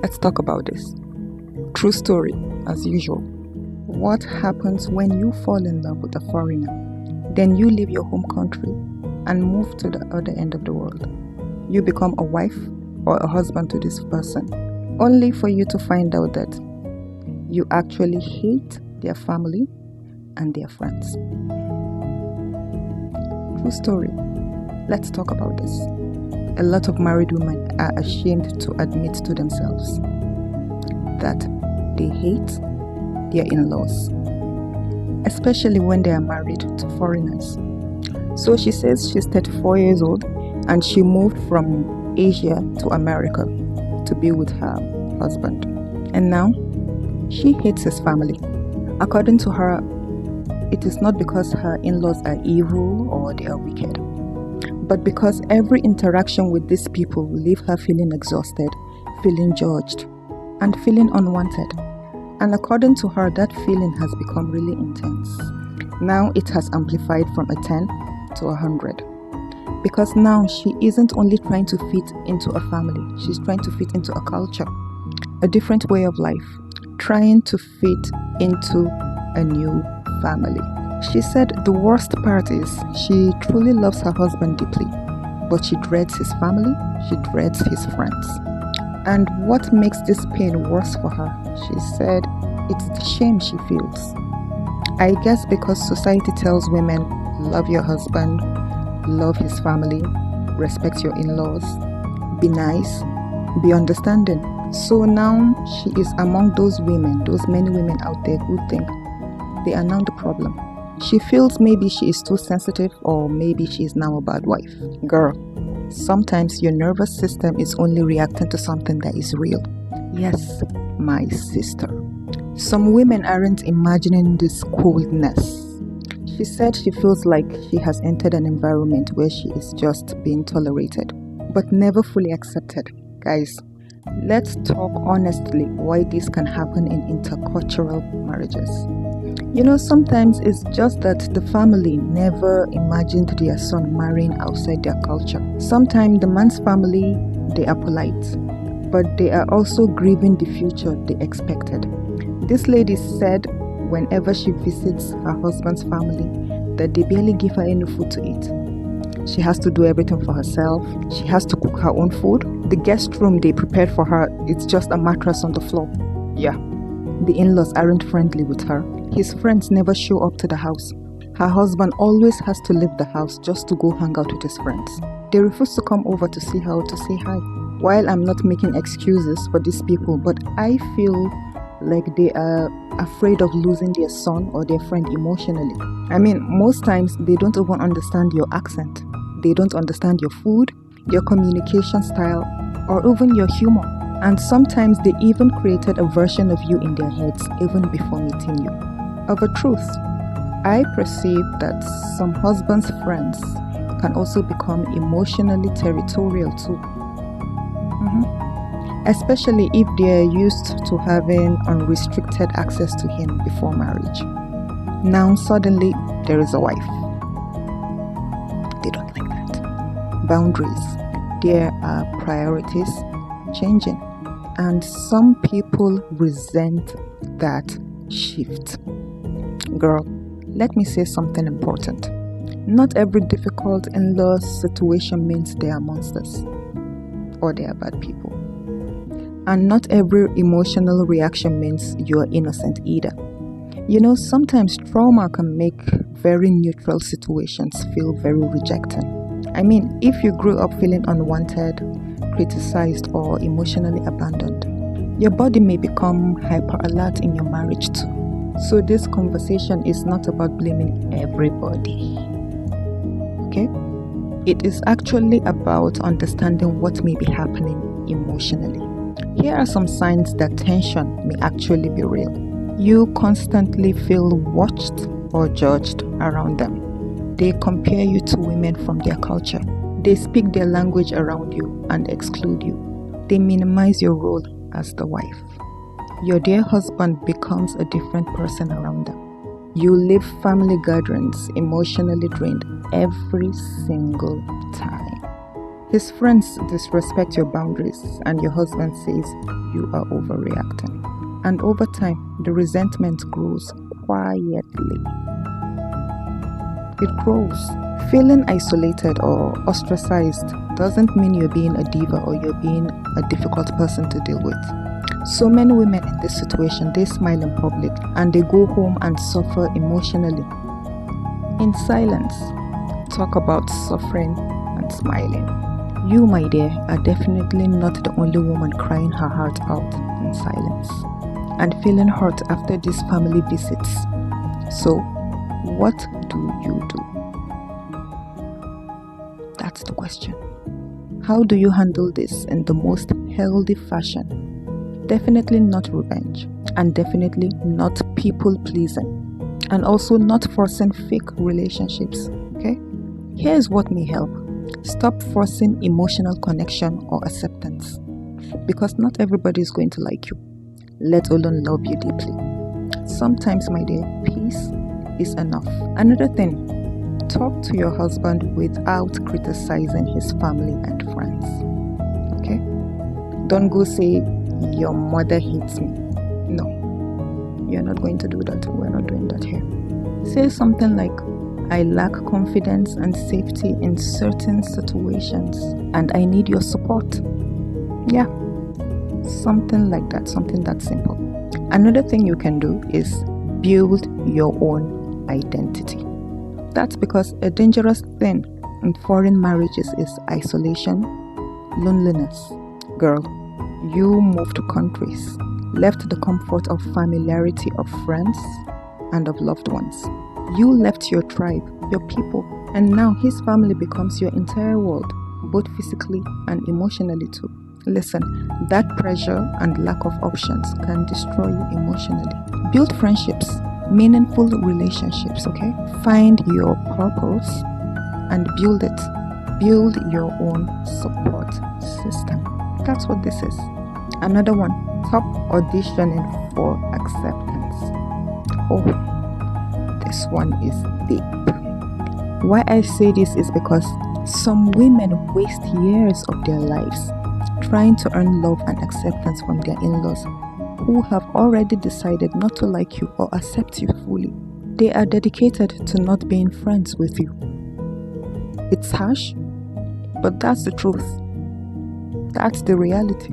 Let's talk about this. True story, as usual. What happens when you fall in love with a foreigner? Then you leave your home country and move to the other end of the world. You become a wife or a husband to this person, only for you to find out that you actually hate their family and their friends. True story. Let's talk about this. A lot of married women are ashamed to admit to themselves that they hate their in-laws, especially when they are married to foreigners. So she says she's 34 years old and she moved from Asia to America to be with her husband. And now she hates his family. According to her, it is not because her in-laws are evil or they are wicked, but because every interaction with these people will leave her feeling exhausted, feeling judged, and feeling unwanted. And according to her, that feeling has become really intense. Now it has amplified from a 10 to 100. Because now she isn't only trying to fit into a family, she's trying to fit into a culture, a different way of life, trying to fit into a new family. She said the worst part is she truly loves her husband deeply, but she dreads his family, she dreads his friends. And what makes this pain worse for her, she said, it's the shame she feels. I guess because society tells women, love your husband, love his family, respect your in-laws, be nice, be understanding. So now she is among those women, those many women out there who think they are now the problem. She feels maybe she is too sensitive or maybe she is now a bad wife. Girl, sometimes your nervous system is only reacting to something that is real. Yes, my sister. Some women aren't imagining this coldness. She said she feels like she has entered an environment where she is just being tolerated, but never fully accepted. Guys, let's talk honestly why this can happen in intercultural marriages. You know, sometimes it's just that the family never imagined their son marrying outside their culture. Sometimes the man's family, they are polite, but they are also grieving the future they expected. This lady said whenever she visits her husband's family that they barely give her any food to eat. She has to do everything for herself. She has to cook her own food. The guest room they prepared for her, it's just a mattress on the floor. Yeah. The in-laws aren't friendly with her. His friends never show up to the house. Her husband always has to leave the house just to go hang out with his friends. They refuse to come over to see her or to say hi. While I'm not making excuses for these people, but I feel like they are afraid of losing their son or their friend emotionally. I mean, most times they don't even understand your accent. They don't understand your food, your communication style, or even your humor. And sometimes they even created a version of you in their heads even before meeting you. Of a truth, I perceive that some husbands' friends can also become emotionally territorial too. Especially if they are used to having unrestricted access to him before marriage. Now suddenly there is a wife. They don't like that. Boundaries. There are priorities changing. And some people resent that shift. Girl, let me say something important. Not every difficult in-law situation means they are monsters or they are bad people. And not every emotional reaction means you are innocent either. You know, sometimes trauma can make very neutral situations feel very rejecting. I mean, if you grew up feeling unwanted, criticized, or emotionally abandoned, your body may become hyper alert in your marriage too. So this conversation is not about blaming everybody. Okay? It is actually about understanding what may be happening emotionally. Here are some signs that tension may actually be real. You constantly feel watched or judged around them. They compare you to women from their culture. They speak their language around you and exclude you. They minimize your role as the wife. Your dear husband becomes a different person around them. You leave family gatherings emotionally drained every single time. His friends disrespect your boundaries and your husband says you are overreacting. And over time, the resentment grows quietly. It grows. Feeling isolated or ostracized doesn't mean you're being a diva or you're being a difficult person to deal with. So many women in this situation, they smile in public and they go home and suffer emotionally. In silence, talk about suffering and smiling. You, my dear, are definitely not the only woman crying her heart out in silence and feeling hurt after these family visits. So, what do you do? That's the question. How do you handle this in the most healthy fashion? Definitely not revenge, and definitely not people pleasing, and also not forcing fake relationships. Okay? Here's what may help. Stop forcing emotional connection or acceptance, because not everybody is going to like you, let alone love you deeply. Sometimes, my dear, peace is enough. Another thing, talk to your husband without criticizing his family and friends. Okay? Don't go say, your mother hates me. No, you're not going to do that. We're not doing that here. Say something like, I lack confidence and safety in certain situations and I need your support. Yeah, something like that, something that simple. Another thing you can do is build your own identity. That's because a dangerous thing in foreign marriages is isolation, loneliness. Girl, you moved countries, left the comfort of familiarity of friends and of loved ones. You left your tribe, your people, and now his family becomes your entire world, both physically and emotionally too. Listen, that pressure and lack of options can destroy you emotionally. Build friendships, meaningful relationships, okay? Find your purpose and build it. Build your own support system. That's what this is. Another one, stop auditioning for acceptance. Oh, this one is deep. Why I say this is because some women waste years of their lives trying to earn love and acceptance from their in-laws who have already decided not to like you or accept you fully. They are dedicated to not being friends with you. It's harsh, but that's the truth. That's the reality.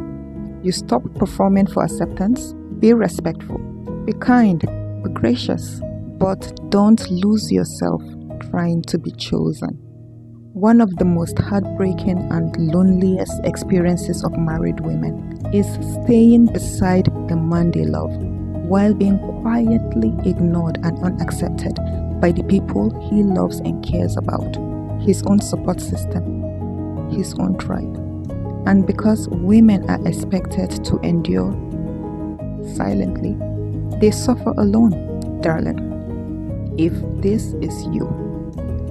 You stop performing for acceptance, be respectful, be kind, be gracious, but don't lose yourself trying to be chosen. One of the most heartbreaking and loneliest experiences of married women is staying beside the man they love while being quietly ignored and unaccepted by the people he loves and cares about, his own support system, his own tribe. And because women are expected to endure silently, they suffer alone. Darling, if this is you,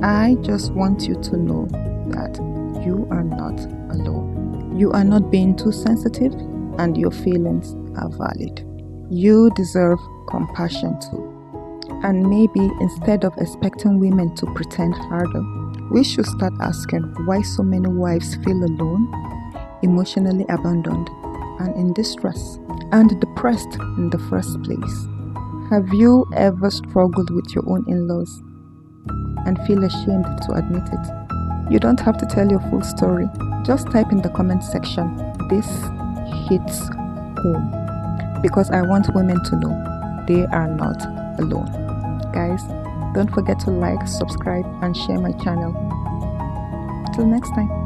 I just want you to know that you are not alone. You are not being too sensitive and your feelings are valid. You deserve compassion too. And maybe instead of expecting women to pretend harder, we should start asking why so many wives feel alone, emotionally abandoned, and in distress, and depressed in the first place. Have you ever struggled with your own in-laws and feel ashamed to admit it? You don't have to tell your full story. Just type in the comment section, this hits home, because I want women to know they are not alone. Guys, don't forget to like, subscribe, and share my channel. Till next time.